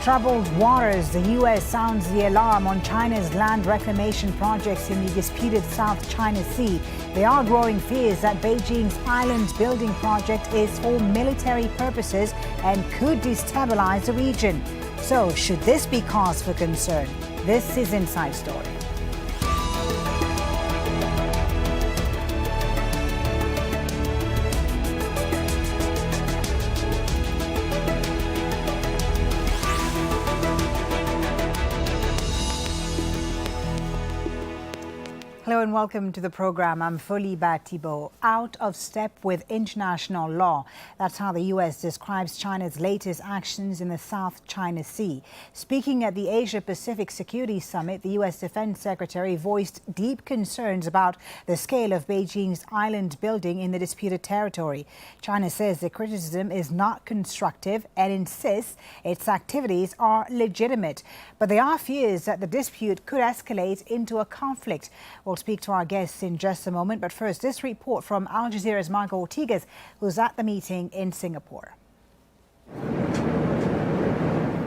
troubled waters, the U.S. sounds the alarm on China's land reclamation projects in the disputed South China Sea. There are growing fears that Beijing's island building project is for military purposes and could destabilize the region. So, should this be cause for concern? This is Inside Story. Hello and welcome to the program. I'm Foliba Thibault. Out of step with international law. That's how the U.S. describes China's latest actions in the South China Sea. Speaking at the Asia-Pacific Security Summit, the U.S. Defense Secretary voiced deep concerns about the scale of Beijing's island building in the disputed territory. China says the criticism is not constructive and insists its activities are legitimate. But there are fears that the dispute could escalate into a conflict. We'll speak to our guests in just a moment, but first, this report from Al Jazeera's Margot Ortigas, who's at the meeting in Singapore.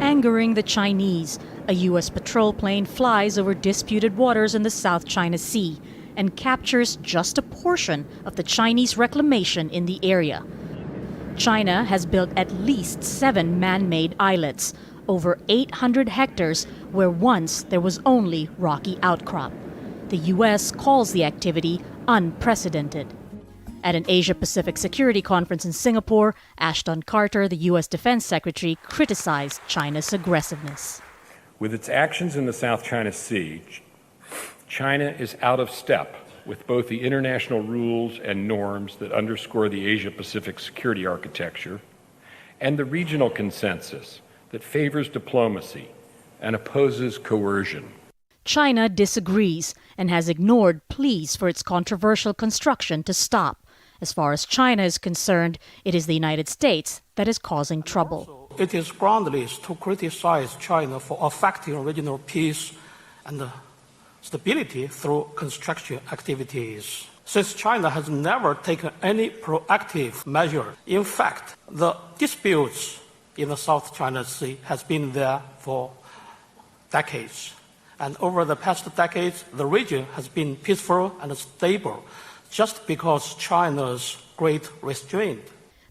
Angering the Chinese, a U.S. patrol plane flies over disputed waters in the South China Sea and captures just a portion of the Chinese reclamation in the area. China has built at least 7 man-made islets, over 800 hectares, where once there was only rocky outcrop. The U.S. calls the activity unprecedented. At an Asia-Pacific Security Conference in Singapore, Ashton Carter, the U.S. Defense Secretary, criticized China's aggressiveness. With its actions in the South China Sea, China is out of step with both the international rules and norms that underscore the Asia-Pacific security architecture and the regional consensus that favors diplomacy and opposes coercion. China disagrees and has ignored pleas for its controversial construction to stop. As far as China is concerned, it is the United States that is causing trouble. It is groundless to criticize China for affecting regional peace and stability through construction activities, since China has never taken any proactive measure. In fact, the disputes in the South China Sea has been there for decades. And over the past decades, the region has been peaceful and stable just because China's great restraint.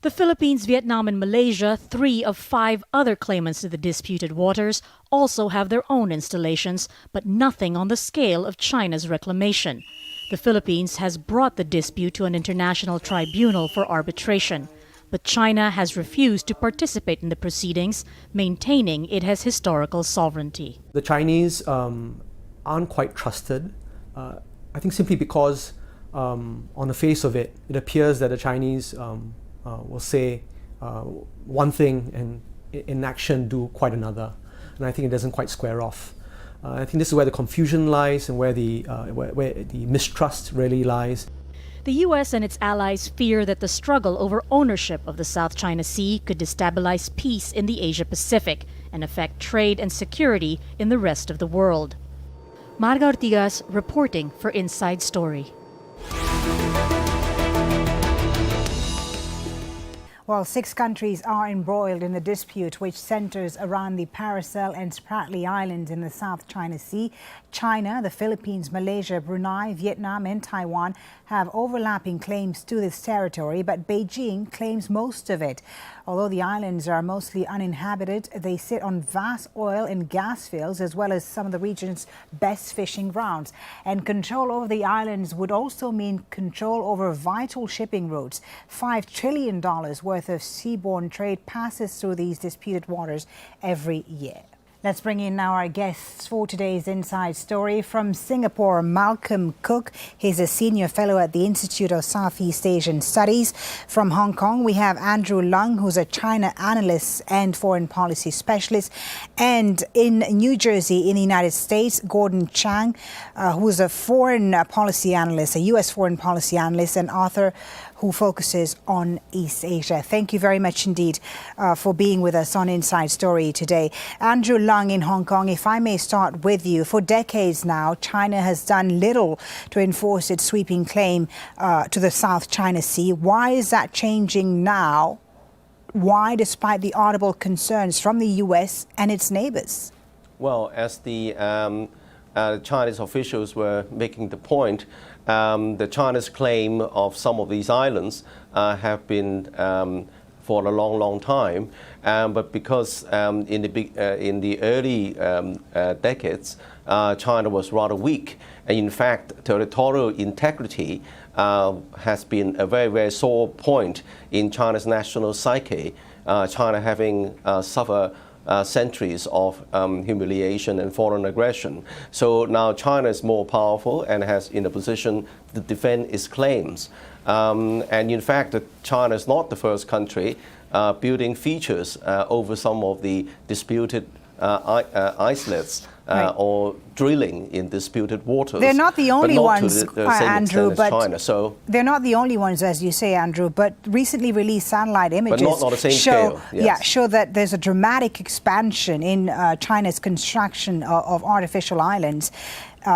The Philippines, Vietnam, and Malaysia, 3 of 5 other claimants to the disputed waters, also have their own installations, but nothing on the scale of China's reclamation. The Philippines has brought the dispute to an international tribunal for arbitration. But China has refused to participate in the proceedings, maintaining it has historical sovereignty. The Chinese aren't quite trusted, I think simply because on the face of it, it appears that the Chinese will say one thing and in action do quite another. And I think it doesn't quite square off. I think this is where the confusion lies and where the mistrust really lies. The U.S. and its allies fear that the struggle over ownership of the South China Sea could destabilize peace in the Asia-Pacific and affect trade and security in the rest of the world. Margot Ortigas reporting for Inside Story. Well, 6 countries are embroiled in the dispute, which centers around the Paracel and Spratly Islands in the South China Sea. China, the Philippines, Malaysia, Brunei, Vietnam, and Taiwan have overlapping claims to this territory, but Beijing claims most of it. Although the islands are mostly uninhabited, they sit on vast oil and gas fields, as well as some of the region's best fishing grounds. And control over the islands would also mean control over vital shipping routes. $5 trillion worth of seaborne trade passes through these disputed waters every year. Let's bring in now our guests for today's Inside Story. From Singapore, Malcolm Cook. He's a senior fellow at the Institute of Southeast Asian Studies. From Hong Kong, we have Andrew Lung, who's a China analyst and foreign policy specialist. And in New Jersey, in the United States, Gordon Chang, who's a foreign policy analyst, a U.S. foreign policy analyst and author who focuses on East Asia. Thank you very much indeed for being with us on Inside Story today. Andrew Lung in Hong Kong, if I may start with you. For decades now, China has done little to enforce its sweeping claim to the South China Sea. Why is that changing now Why, despite the audible concerns from the U.S. and its neighbors? Well, as the Chinese officials were making the point, the China's claim of some of these islands have been for a long, long time. But because in the early decades, China was rather weak. And in fact, territorial integrity has been a very, very sore point in China's national psyche. China having suffered centuries of humiliation and foreign aggression. So now China is more powerful and has in a position to defend its claims. And in fact, China is not the first country building features over some of the disputed islets or drilling in disputed waters. They're not the only ones, Andrew, but China. So they're not the only ones, as you say, Andrew. But recently released satellite images but not the same scale, yes. show that there's a dramatic expansion in China's construction of artificial islands,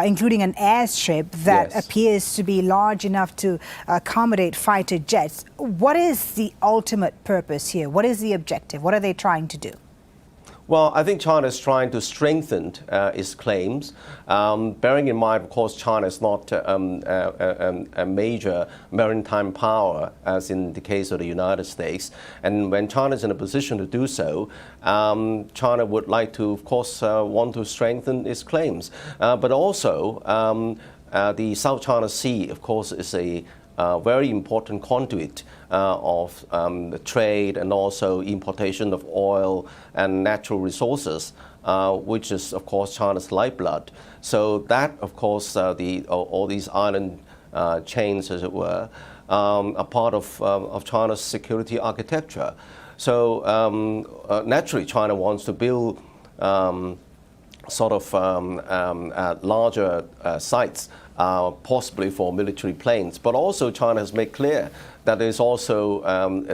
including an airstrip that appears to be large enough to accommodate fighter jets. What is the ultimate purpose here? What is the objective? What are they trying to do? Well, I think China is trying to strengthen its claims, bearing in mind, of course, China is not a major maritime power, as in the case of the United States. And when China is in a position to do so, China would like to, of course, want to strengthen its claims. But also, the South China Sea, of course, is a very important conduit of the trade and also importation of oil and natural resources, which is, of course, China's lifeblood. So that, of course, all these island chains, as it were, are part of China's security architecture. So naturally, China wants to build sort of larger sites, possibly for military planes. But also China has made clear that there's also,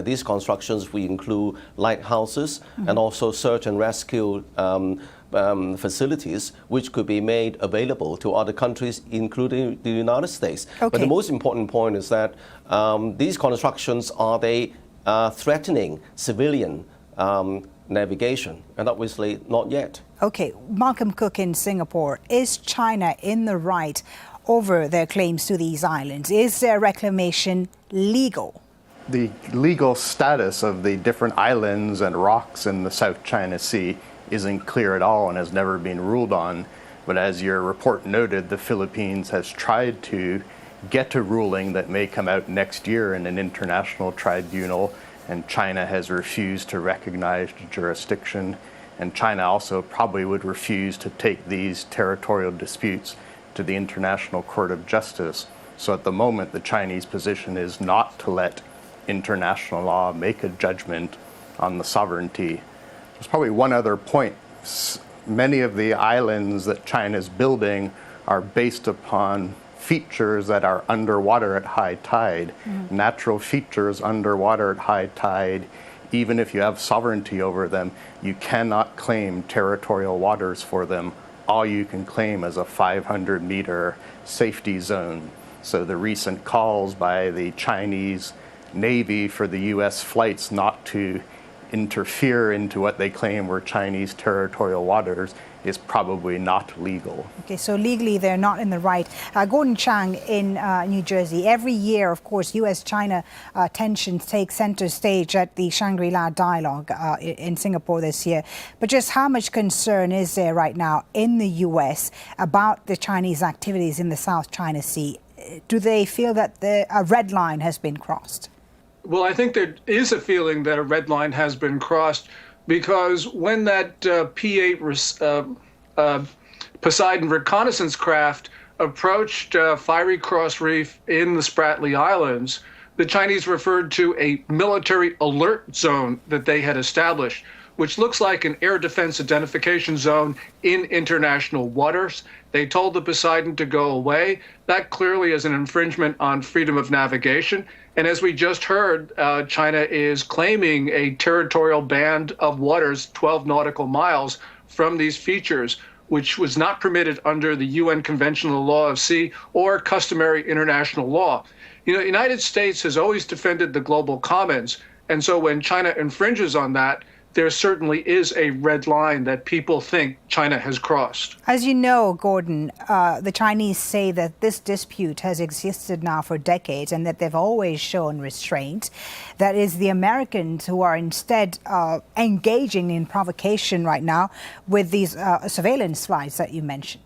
these constructions will include lighthouses and also search and rescue facilities, which could be made available to other countries, including the United States. Okay. But the most important point is that these constructions, are they threatening civilian navigation? And obviously not yet. Okay, Malcolm Cook in Singapore, is China in the right over their claims to these islands? Is their reclamation legal? The legal status of the different islands and rocks in the South China Sea isn't clear at all and has never been ruled on. But as your report noted, the Philippines has tried to get a ruling that may come out next year in an international tribunal, and China has refused to recognize the jurisdiction. And China also probably would refuse to take these territorial disputes to the International Court of Justice. So at the moment, the Chinese position is not to let international law make a judgment on the sovereignty. There's probably one other point. Many of the islands that China is building are based upon features that are underwater at high tide. Natural features underwater at high tide, even if you have sovereignty over them, you cannot claim territorial waters for them. All you can claim is a 500-meter safety zone. So the recent calls by the Chinese Navy for the U.S. flights not to interfere into what they claim were Chinese territorial waters is probably not legal. Okay, so legally they're not in the right. Gordon Chang in New Jersey. Every year, of course, U.S.-China tensions take center stage at the Shangri-La Dialogue in Singapore this year. But just how much concern is there right now in the U.S. about the Chinese activities in the South China Sea? Do they feel that a red line has been crossed? Well, I think there is a feeling that a red line has been crossed, because when that P-8 Poseidon reconnaissance craft approached Fiery Cross Reef in the Spratly Islands, the Chinese referred to a military alert zone that they had established, which looks like an air defense identification zone in international waters. They told the Poseidon to go away. That clearly is an infringement on freedom of navigation. And as we just heard, China is claiming a territorial band of waters 12 nautical miles from these features, which was not permitted under the UN Convention on the Law of Sea or customary international law. You know, the United States has always defended the global commons, And so when China infringes on that, there certainly is a red line that people think China has crossed. As you know, Gordon, the Chinese say that this dispute has existed now for decades and that they've always shown restraint. That is the Americans who are instead engaging in provocation right now with these surveillance flights that you mentioned.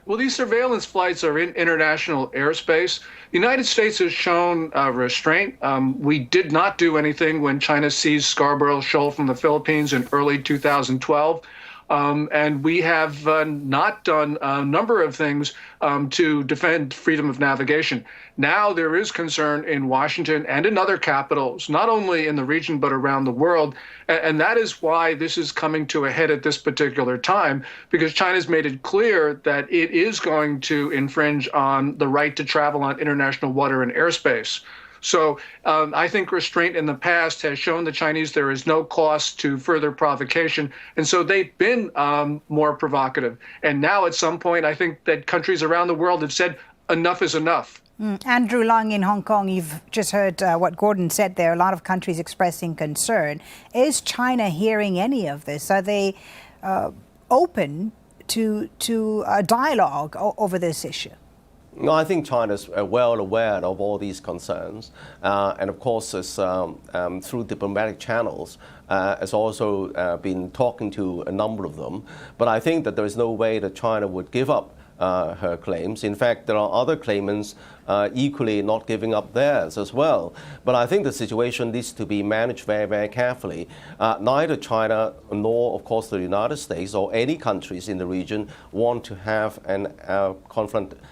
Well, these surveillance flights are in international airspace. The United States has shown restraint. We did not do anything when China seized Scarborough Shoal from the Philippines in early 2012. And we have not done a number of things to defend freedom of navigation. Now there is concern in Washington and in other capitals, not only in the region but around the world. And that is why this is coming to a head at this particular time, because China's made it clear that it is going to infringe on the right to travel on international water and airspace. So I think restraint in the past has shown the Chinese there is no cost to further provocation. And so they've been more provocative. And now at some point, I think that countries around the world have said enough is enough. Andrew Leung in Hong Kong, you've just heard what Gordon said there. A lot of countries expressing concern. Is China hearing any of this? Are they open to a dialogue over this issue? No, I think China's well aware of all these concerns, and of course, it's, through diplomatic channels, has also been talking to a number of them. But I think that there is no way that China would give up her claims. In fact, there are other claimants equally not giving up theirs as well. But I think the situation needs to be managed very, very carefully. Neither China nor, of course, the United States or any countries in the region want to have an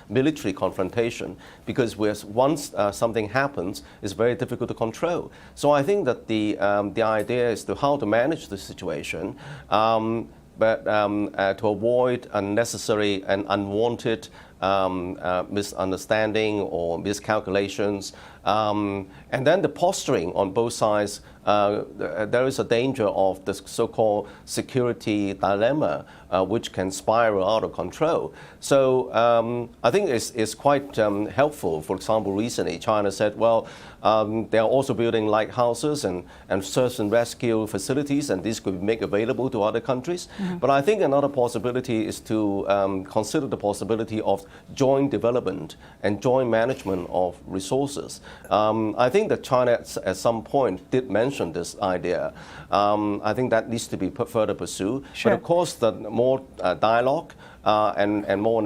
military confrontation, because once something happens, it's very difficult to control. So I think that the idea is to how to manage the situation. But to avoid unnecessary and unwanted misunderstanding or miscalculations. And then the posturing on both sides, there is a danger of the so-called security dilemma, which can spiral out of control. So I think it's quite helpful. For example, recently China said, well, they are also building lighthouses and search and rescue facilities, and these could be made available to other countries. Mm-hmm. But I think another possibility is to consider the possibility of joint development and joint management of resources. I think that China at some point did mention this idea. I think that needs to be further pursued. Sure. But of course, the more dialogue and more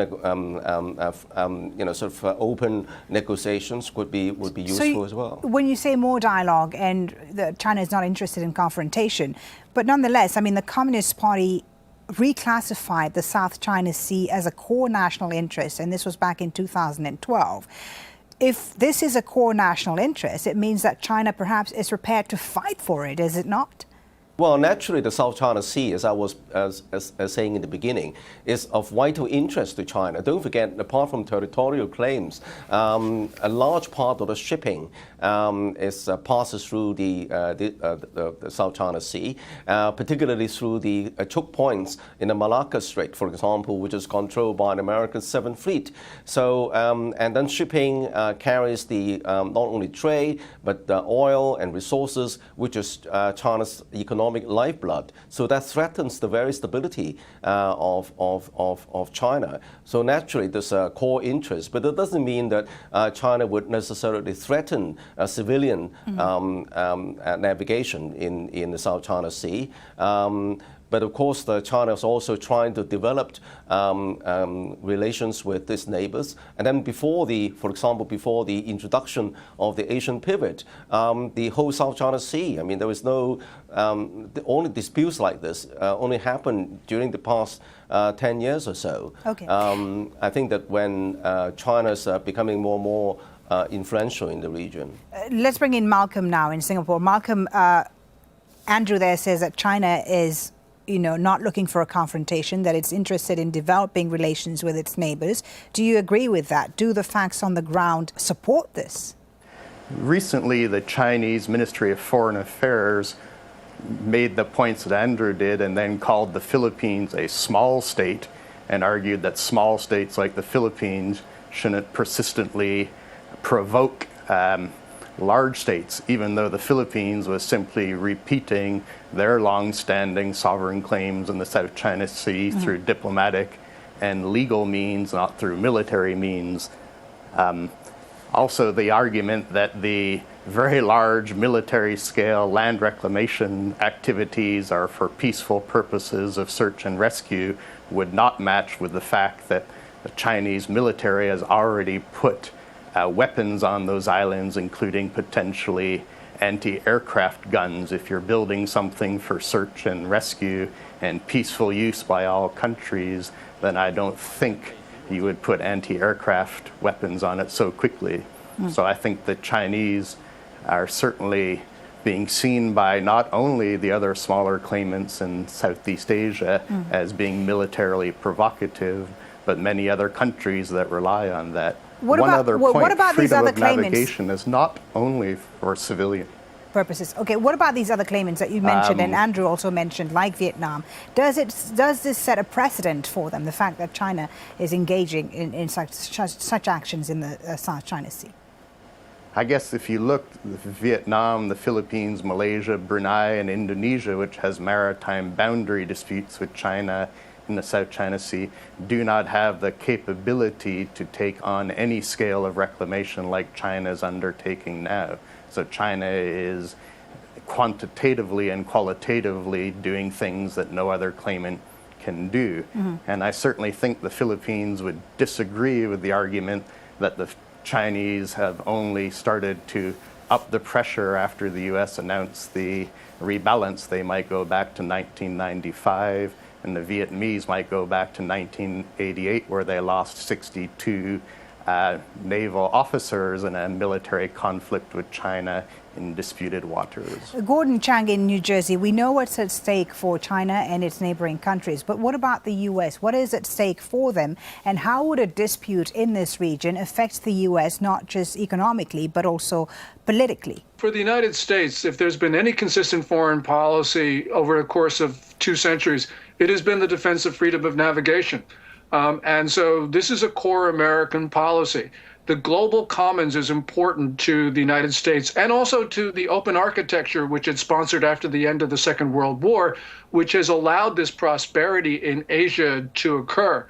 sort of open negotiations would be useful as well. When you say more dialogue and China is not interested in confrontation, but nonetheless, I mean, the Communist Party reclassified the South China Sea as a core national interest, and this was back in 2012. If this is a core national interest, it means that China perhaps is prepared to fight for it, is it not? Well, naturally, the South China Sea, as I was saying in the beginning, is of vital interest to China. Don't forget, apart from territorial claims, a large part of the shipping passes through the South China Sea, particularly through the choke points in the Malacca Strait, for example, which is controlled by an American 7th Fleet. So, and then shipping carries the not only trade, but the oil and resources, which is China's economic lifeblood. So that threatens the very stability of China. So naturally, there's a core interest, but that doesn't mean that China would necessarily threaten civilian navigation in the South China Sea. But of course, China is also trying to develop relations with its neighbors. And then for example, before the introduction of the Asian pivot, the whole South China Sea, I mean, there was no, the only disputes like this only happened during the past 10 years or so. Okay. I think that when China's becoming more and more influential in the region. Let's bring in Malcolm now in Singapore. Malcolm, Andrew there says that China is not looking for a confrontation, that it's interested in developing relations with its neighbors. Do you agree with that? Do the facts on the ground support this? Recently, the Chinese Ministry of Foreign Affairs made the points that Andrew did and then called the Philippines a small state and argued that small states like the Philippines shouldn't persistently provoke large states, even though the Philippines was simply repeating their long-standing sovereign claims in the South China Sea through diplomatic and legal means, not through military means. Also, the argument that the very large military-scale land reclamation activities are for peaceful purposes of search and rescue would not match with the fact that the Chinese military has already put weapons on those islands, including potentially anti-aircraft guns. If you're building something for search and rescue and peaceful use by all countries, then I don't think you would put anti-aircraft weapons on it so quickly. So I think the Chinese are certainly being seen by not only the other smaller claimants in Southeast Asia as being militarily provocative, but many other countries that rely on that. What about these other claimants? Navigation is not only for civilian purposes. Okay, what about these other claimants that you mentioned and Andrew also mentioned, like Vietnam? Does this set a precedent for them, the fact that China is engaging in such actions in the South China Sea? I guess if you look, Vietnam, the Philippines, Malaysia, Brunei, and Indonesia, which has maritime boundary disputes with China in the South China Sea, do not have the capability to take on any scale of reclamation like China is undertaking now. So China is quantitatively and qualitatively doing things that no other claimant can do. And I certainly think the Philippines would disagree with the argument that the Chinese have only started to up the pressure after the U.S. announced the rebalance. They might go back to 1995, and the Vietnamese might go back to 1988, where they lost 62 naval officers in a military conflict with China in disputed waters. Gordon Chang in New Jersey, we know what's at stake for China and its neighboring countries, but what about the U.S.? What is at stake for them, and how would a dispute in this region affect the U.S., not just economically, but also politically? For the United States, if there's been any consistent foreign policy over the course of 2 centuries, it has been the defense of freedom of navigation. And so this is a core American policy. The global commons is important to the United States and also to the open architecture, which it sponsored after the end of the Second World War, which has allowed this prosperity in Asia to occur.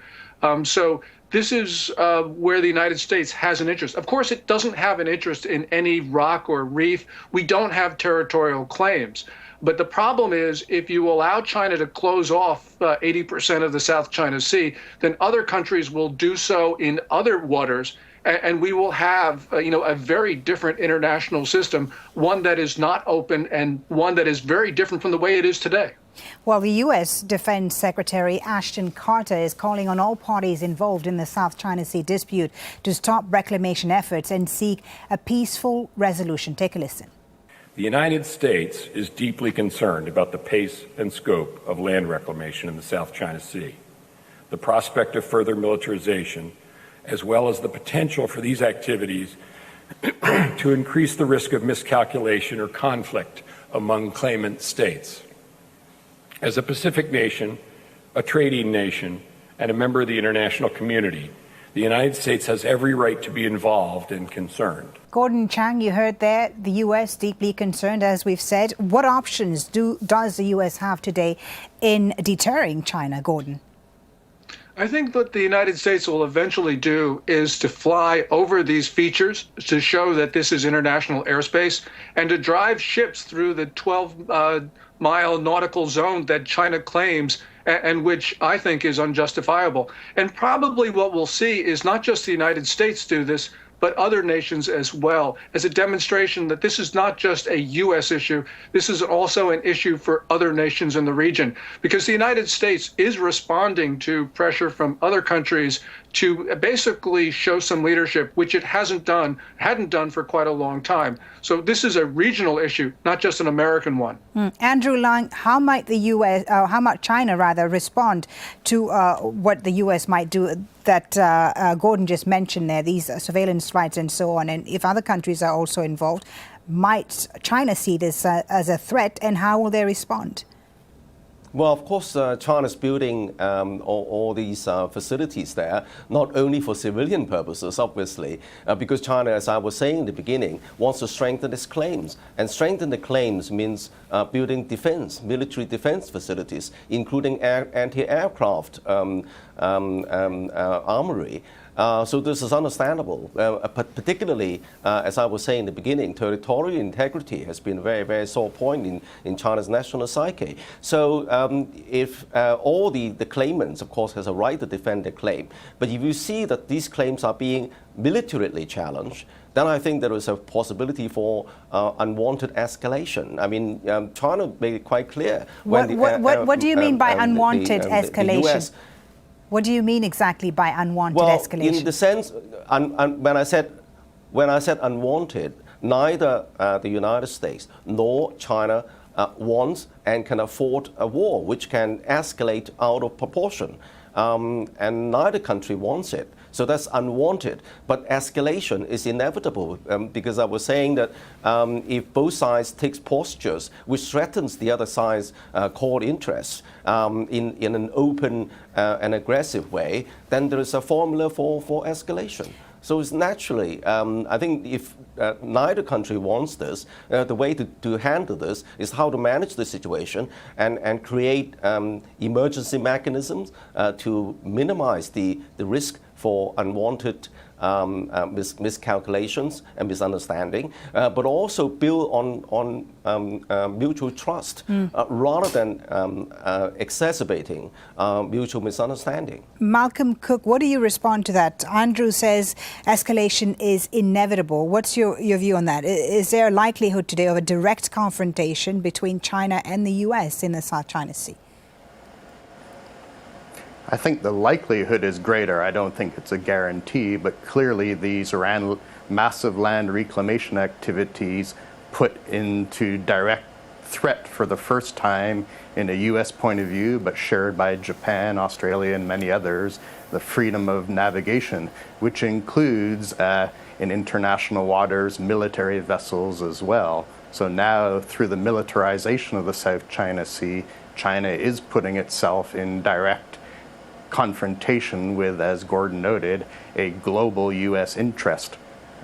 So this is where the United States has an interest. Of course, it doesn't have an interest in any rock or reef. We don't have territorial claims. But the problem is, if you allow China to close off 80% of the South China Sea, then other countries will do so in other waters, and we will have a very different international system, one that is not open and one that is very different from the way it is today. Well, the U.S. Defense Secretary Ashton Carter is calling on all parties involved in the South China Sea dispute to stop reclamation efforts and seek a peaceful resolution. Take a listen. The United States is deeply concerned about the pace and scope of land reclamation in the South China Sea, the prospect of further militarization, as well as the potential for these activities to increase the risk of miscalculation or conflict among claimant states. As a Pacific nation, a trading nation, and a member of the international community, the United States has every right to be involved and concerned. Gordon Chang, you heard there, the U.S. deeply concerned, as we've said. What options does the U.S. have today in deterring China, Gordon? I think what the United States will eventually do is to fly over these features to show that this is international airspace and to drive ships through the 12-mile nautical zone that China claims and which I think is unjustifiable. And probably what we'll see is not just the United States do this, but other nations as well, as a demonstration that this is not just a U.S. issue, this is also an issue for other nations in the region, because the United States is responding to pressure from other countries to basically show some leadership, which it hadn't done for quite a long time. So this is a regional issue, not just an American one. Andrew Lang, how might the U.S., how might China rather respond to what the U.S. might do that Gordon just mentioned there, these surveillance flights and so on, and if other countries are also involved, might China see this as a threat, and how will they respond? Well, of course, China's building all these facilities there, not only for civilian purposes, obviously, because China, as I was saying in the beginning, wants to strengthen its claims. And strengthen the claims means building defense, military defense facilities, including anti-aircraft armory. So this is understandable, particularly, as I was saying in the beginning, territorial integrity has been a very, very sore point in China's national psyche. So if all the claimants, of course, has a right to defend their claim, but if you see that these claims are being militarily challenged, then I think there is a possibility for unwanted escalation. I mean, China made it quite clear. What do you mean by unwanted escalation? What do you mean exactly by unwanted escalation? Well, in the sense, when I said unwanted, neither the United States nor China wants and can afford a war which can escalate out of proportion. And neither country wants it. So that's unwanted. But escalation is inevitable because I was saying that if both sides take postures which threatens the other side's core interests in an open and aggressive way, then there is a formula for escalation. So it's naturally, I think if neither country wants this, the way to handle this is how to manage the situation and create emergency mechanisms to minimize the risk for unwanted miscalculations and misunderstanding, but also build on mutual trust rather than exacerbating mutual misunderstanding. Malcolm Cook, what do you respond to that? Andrew says escalation is inevitable. What's your view on that? Is there a likelihood today of a direct confrontation between China and the US in the South China Sea? I think the likelihood is greater. I don't think it's a guarantee, but clearly these massive land reclamation activities put into direct threat for the first time in a U.S. point of view, but shared by Japan, Australia, and many others, the freedom of navigation, which includes in international waters military vessels as well. So now, through the militarization of the South China Sea, China is putting itself in direct confrontation with, as Gordon noted, a global U.S. interest.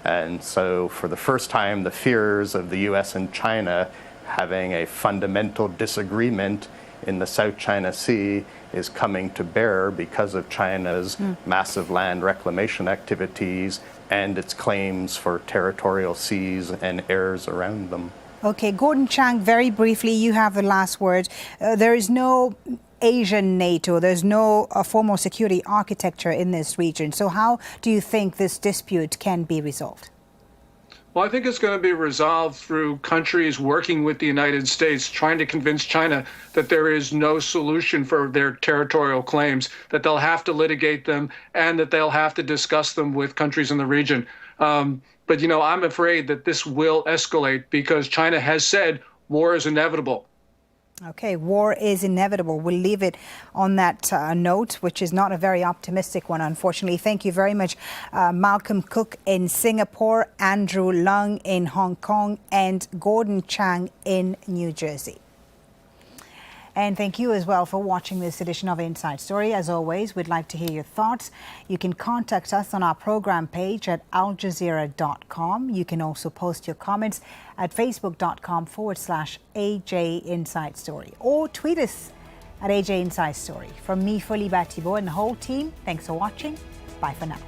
And so for the first time, the fears of the U.S. and China having a fundamental disagreement in the South China Sea is coming to bear because of China's massive land reclamation activities and its claims for territorial seas and airs around them. Okay, Gordon Chang, very briefly, you have the last word. There is no Asian NATO. There's no formal security architecture in this region. So how do you think this dispute can be resolved? Well, I think it's going to be resolved through countries working with the United States, trying to convince China that there is no solution for their territorial claims, that they'll have to litigate them, and that they'll have to discuss them with countries in the region. But, I'm afraid that this will escalate because China has said war is inevitable. Okay, war is inevitable. We'll leave it on that note, which is not a very optimistic one, unfortunately. Thank you very much, Malcolm Cook in Singapore, Andrew Leung in Hong Kong, and Gordon Chang in New Jersey. And thank you as well for watching this edition of Inside Story. As always, we'd like to hear your thoughts. You can contact us on our program page at aljazeera.com. You can also post your comments at facebook.com/AJ Inside Story or tweet us at AJ Inside Story. From me, Foliba Thibault, and the whole team, thanks for watching. Bye for now.